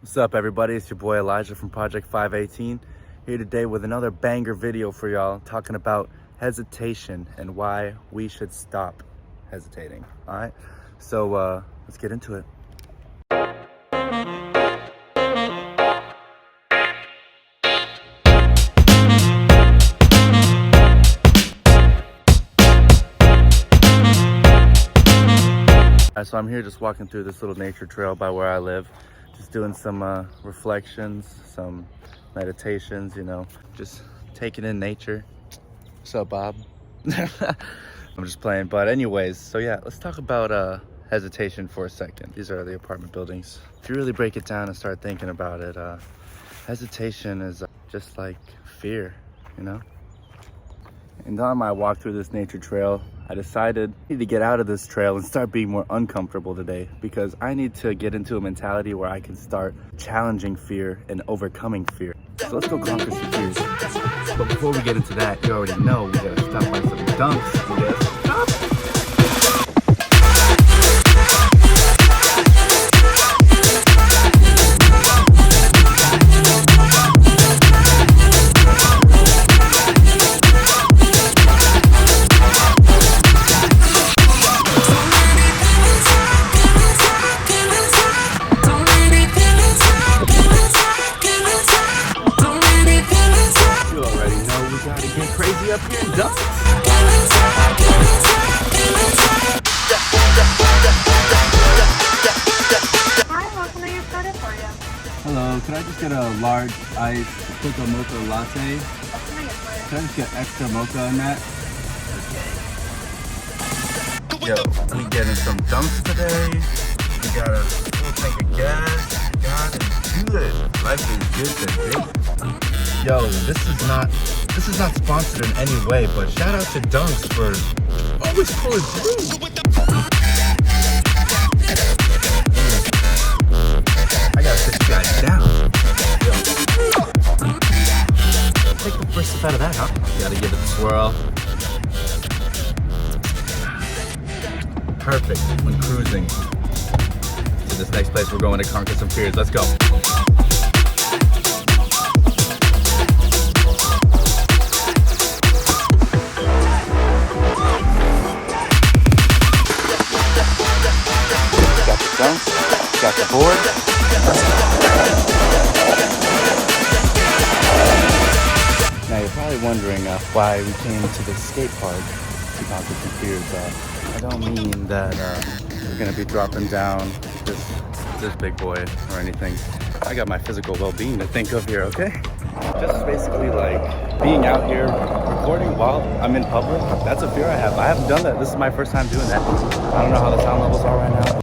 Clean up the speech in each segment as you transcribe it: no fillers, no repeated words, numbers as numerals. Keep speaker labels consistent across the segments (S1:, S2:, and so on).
S1: What's up, everybody? It's your boy Elijah from Project 518 here today with another banger video for y'all, talking about hesitation and why we should stop hesitating. All right, so let's get into it. So I'm here just walking through this little nature trail by where I live, just doing some reflections, some meditations, just taking in nature. What's up, Bob? I'm just playing, but anyways, so yeah, let's talk about hesitation for a second. These are the apartment buildings. If you really break it down and start thinking about it, hesitation is just like fear, And on my walk through this nature trail, I decided I need to get out of this trail and start being more uncomfortable today, because I need to get into a mentality where I can start challenging fear and overcoming fear. So let's go conquer some fears. But before we get into that, you already know we gotta stop by some dunks. We gotta stop. Up here and dunk.
S2: Hi, what can I get started for you?
S1: Hello, could I just get a large iced cocoa mocha latte?
S2: What can I get for you?
S1: Could I just get extra mocha in that? Yo, we getting some dunks today. We got a full tank of gas. God is good. Life is good today. Yo, this is not sponsored in any way, but shout out to Dunks for always pulling through. I gotta sit you guys down. Yo. Take the first sip out of that, huh? Gotta give it a swirl. Perfect when cruising to this next place. We're going to conquer some fears. Let's go. Got the board. Now you're probably wondering why we came to the skate park to conquer some fears. I don't mean that we're gonna be dropping down this big boy or anything. I got my physical well-being to think of here, okay? Just basically like being out here recording while I'm in public. That's a fear I have. I haven't done that. This is my first time doing that. I don't know how the sound levels are right now.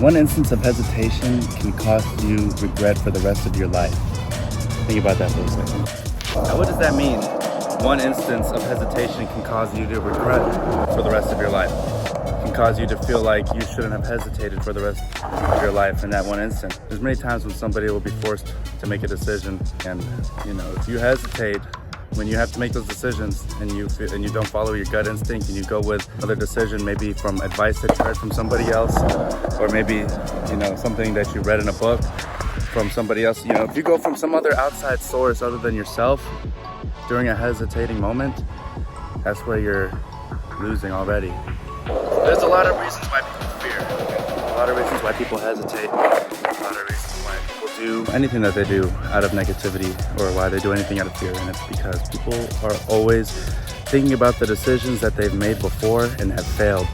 S1: One instance of hesitation can cost you regret for the rest of your life. Think about that for a second. Now, what does that mean? One instance of hesitation can cause you to regret for the rest of your life. It can cause you to feel like you shouldn't have hesitated for the rest of your life in that one instant. There's many times when somebody will be forced to make a decision, and if you hesitate when you have to make those decisions and you don't follow your gut instinct and you go with another decision, maybe from advice that you heard from somebody else, or maybe something that you read in a book from somebody else, if you go from some other outside source other than yourself during a hesitating moment, that's where you're losing already. There's a lot of reasons why people fear, a lot of reasons why people hesitate, a lot of reasons why people do anything that they do out of negativity, or why they do anything out of fear. And it's because people are always thinking about the decisions that they've made before and have failed.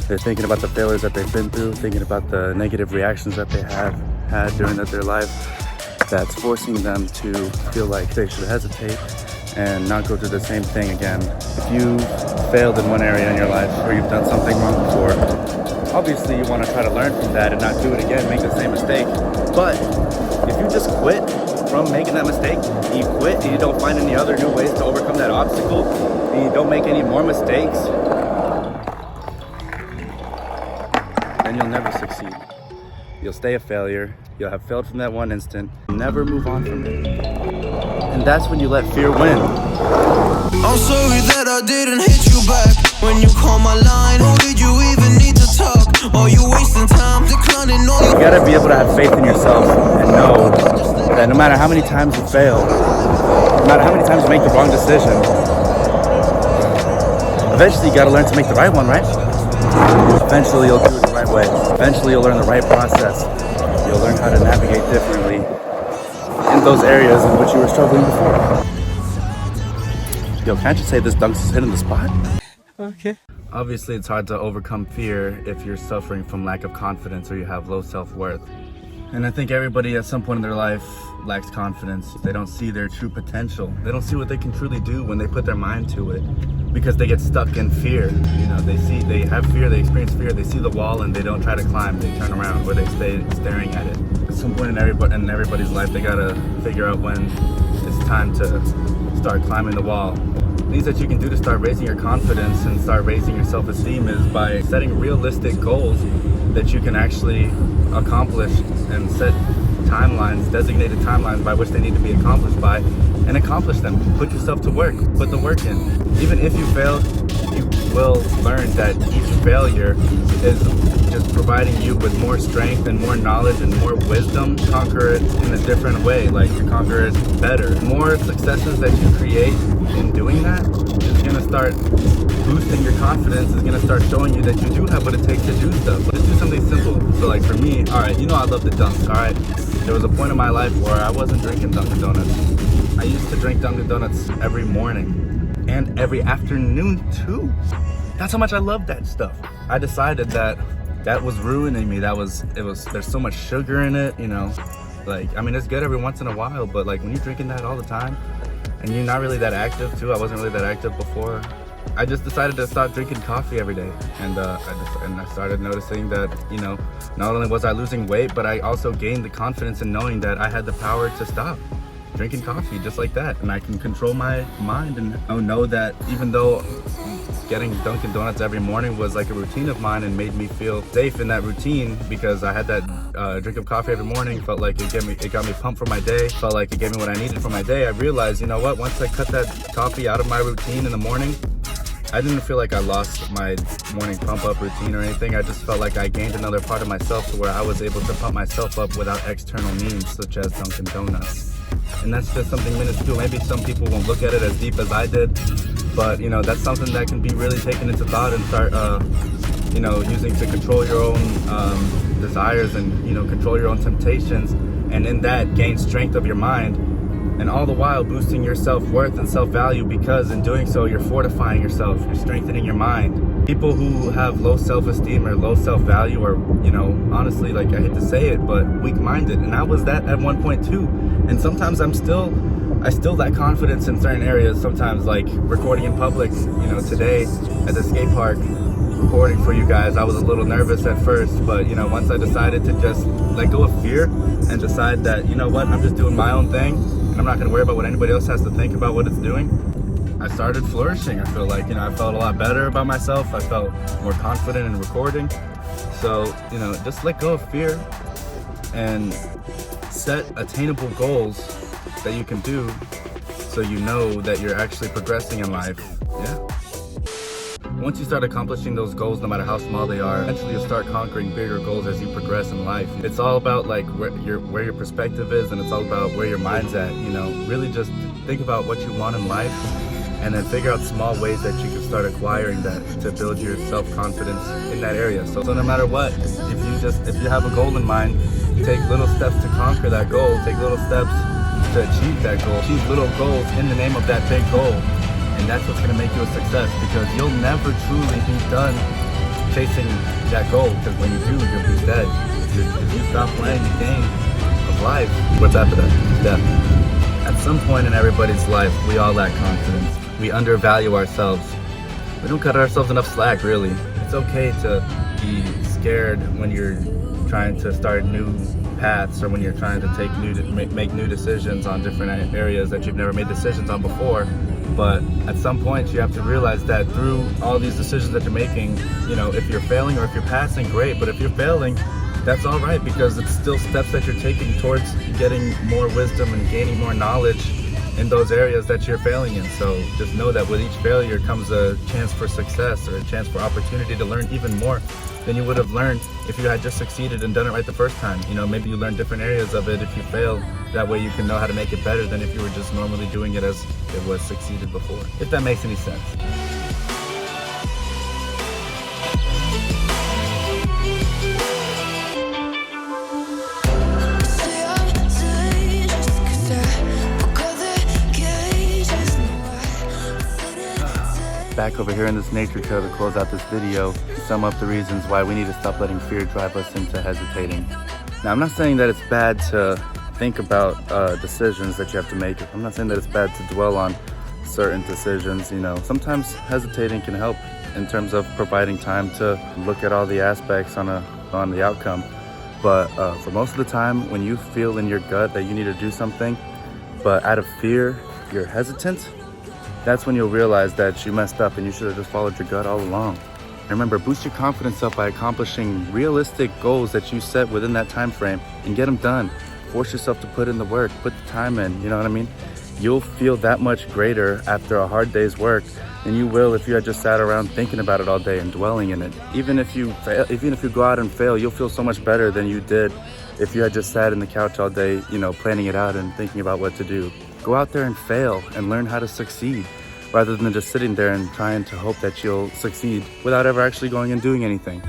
S1: They're thinking about the failures that they've been through, thinking about the negative reactions that they have had during their life. That's forcing them to feel like they should hesitate and not go through the same thing again. If you failed in one area in your life or you've done something wrong before, obviously you want to try to learn from that and not do it again, make the same mistake. But if you just quit from making that mistake, and you quit and you don't find any other new ways to overcome that obstacle, and you don't make any more mistakes, then you'll never succeed. You'll stay a failure. You'll have failed from that one instant. Never move on from it. And that's when you let fear win.
S3: I'm sorry that I didn't hit you back when you call my line. Or did you even need to talk? Or you wasting time declining on
S1: You gotta be able to have faith in yourself and know that no matter how many times you fail, no matter how many times you make the wrong decision, eventually you gotta learn to make the right one, right? Eventually you'll do it the right way. Eventually you'll learn the right process. You'll learn how to navigate differently in those areas in which you were struggling before. Yo, can't you say this dunk's hitting the spot?
S4: Okay.
S1: Obviously, it's hard to overcome fear if you're suffering from lack of confidence or you have low self-worth. And I think everybody at some point in their life lacks confidence. They don't see their true potential. They don't see what they can truly do when they put their mind to it, because they get stuck in fear. You know, they have fear, they experience fear, they see the wall and they don't try to climb, they turn around or they stay staring at it. At some point in everybody's life, they gotta figure out when it's time to start climbing the wall. Things that you can do to start raising your confidence and start raising your self-esteem is by setting realistic goals that you can actually accomplish, and set timelines, designated timelines by which they need to be accomplished by, and accomplish them. Put yourself to work, put the work in. Even if you failed, you will learn that each failure is just providing you with more strength and more knowledge and more wisdom to conquer it in a different way, like to conquer it better. The more successes that you create in doing that is going to start boosting your confidence, is going to start showing you that you do have what it takes to do stuff. Let's do something simple. So like for me, alright, you know I love the dunk, alright? There was a point in my life where I wasn't drinking Dunkin' Donuts. I used to drink Dunkin' Donuts every morning and every afternoon too. That's how much I love that stuff. I decided that was ruining me. There's so much sugar in it, you know. Like, I mean, it's good every once in a while, but like when you're drinking that all the time and you're not really that active too, I wasn't really that active before. I just decided to stop drinking coffee every day, and I started noticing that, you know, not only was I losing weight, but I also gained the confidence in knowing that I had the power to stop drinking coffee just like that, and I can control my mind and know that even though getting Dunkin' Donuts every morning was like a routine of mine and made me feel safe in that routine, because I had that drink of coffee every morning, felt like it got me pumped for my day, felt like it gave me what I needed for my day. I realized, you know what, once I cut that coffee out of my routine in the morning, I didn't feel like I lost my morning pump up routine or anything. I just felt like I gained another part of myself to where I was able to pump myself up without external means, such as Dunkin' Donuts. And that's just something minuscule. Maybe some people won't look at it as deep as I did, but you know, that's something that can be really taken into thought and start, you know, using to control your own desires and, you know, control your own temptations, and in that gain strength of your mind. And all the while boosting your self-worth and self-value, because in doing so, you're fortifying yourself, you're strengthening your mind. People who have low self-esteem or low self-value are, you know, honestly, like I hate to say it, but weak-minded. And I was that at one point too. And sometimes I still lack confidence in certain areas. Sometimes, like recording in public, you know, today at the skate park, recording for you guys, I was a little nervous at first, but you know, once I decided to just let go of fear and decide that, you know what, I'm just doing my own thing, and I'm not going to worry about what anybody else has to think about what it's doing, I started flourishing. I feel like, you know, I felt a lot better about myself. I felt more confident in recording. So, you know, just let go of fear and set attainable goals that you can do, so you know that you're actually progressing in life. Yeah. Once you start accomplishing those goals, no matter how small they are, eventually you'll start conquering bigger goals as you progress in life. It's all about like where your perspective is, and it's all about where your mind's at. You know, really just think about what you want in life, and then figure out small ways that you can start acquiring that to build your self-confidence in that area. So no matter what, if you have a goal in mind, take little steps to conquer that goal, take little steps to achieve that goal, achieve little goals in the name of that big goal. And that's what's going to make you a success, because you'll never truly be done chasing that goal, because when you do, you'll be dead. If you stop playing the game of life, what's after that? Death. At some point in everybody's life, we all lack confidence. We undervalue ourselves. We don't cut ourselves enough slack, really. It's okay to be scared when you're trying to start new paths, or when you're trying to make new decisions on different areas that you've never made decisions on before. But at some point, you have to realize that through all these decisions that you're making, you know, if you're failing or if you're passing, great. But if you're failing, that's all right, because it's still steps that you're taking towards getting more wisdom and gaining more knowledge in those areas that you're failing in. So just know that with each failure comes a chance for success, or a chance for opportunity to learn even more than you would have learned if you had just succeeded and done it right the first time. You know, maybe you learn different areas of it if you fail. That way you can know how to make it better than if you were just normally doing it as it was succeeded before. If that makes any sense. Back over here in this nature trail to close out this video, to sum up the reasons why we need to stop letting fear drive us into hesitating. Now, I'm not saying that it's bad to think about decisions that you have to make. I'm not saying that it's bad to dwell on certain decisions. You know, sometimes hesitating can help in terms of providing time to look at all the aspects on the outcome. But for most of the time, when you feel in your gut that you need to do something, but out of fear, you're hesitant, that's when you'll realize that you messed up and you should have just followed your gut all along. And remember, boost your confidence up by accomplishing realistic goals that you set within that time frame and get them done. Force yourself to put in the work, put the time in, you know what I mean? You'll feel that much greater after a hard day's work than you will if you had just sat around thinking about it all day and dwelling in it. Even if you go out and fail, you'll feel so much better than you did if you had just sat in the couch all day, you know, planning it out and thinking about what to do. Go out there and fail and learn how to succeed, rather than just sitting there and trying to hope that you'll succeed without ever actually going and doing anything.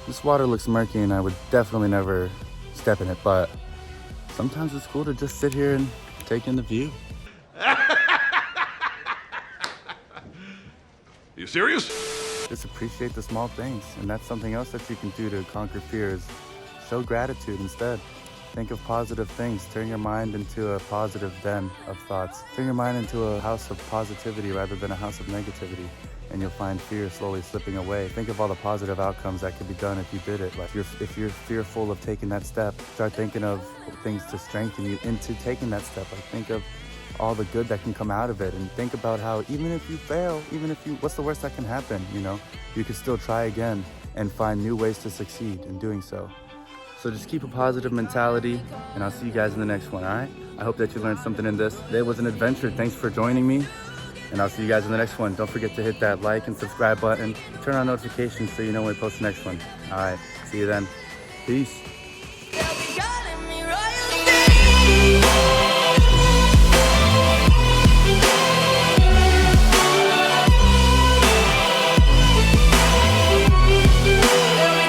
S1: This water looks murky and I would definitely never step in it, but sometimes it's cool to just sit here and take in the view.
S4: You serious?
S1: Just appreciate the small things, and that's something else that you can do to conquer fears. Show gratitude instead. Think of positive things. Turn your mind into a positive den of thoughts. Turn your mind into a house of positivity rather than a house of negativity, and you'll find fear slowly slipping away. Think of all the positive outcomes that could be done if you did it. Like if you're fearful of taking that step, start thinking of things to strengthen you into taking that step. Like think of all the good that can come out of it, and think about how even if you fail, what's the worst that can happen? You know, you can still try again and find new ways to succeed in doing so. So just keep a positive mentality, and I'll see you guys in the next one, all right? I hope that you learned something in this. Today was an adventure. Thanks for joining me, and I'll see you guys in the next one. Don't forget to hit that like and subscribe button. Turn on notifications so you know when we post the next one. All right, see you then. Peace.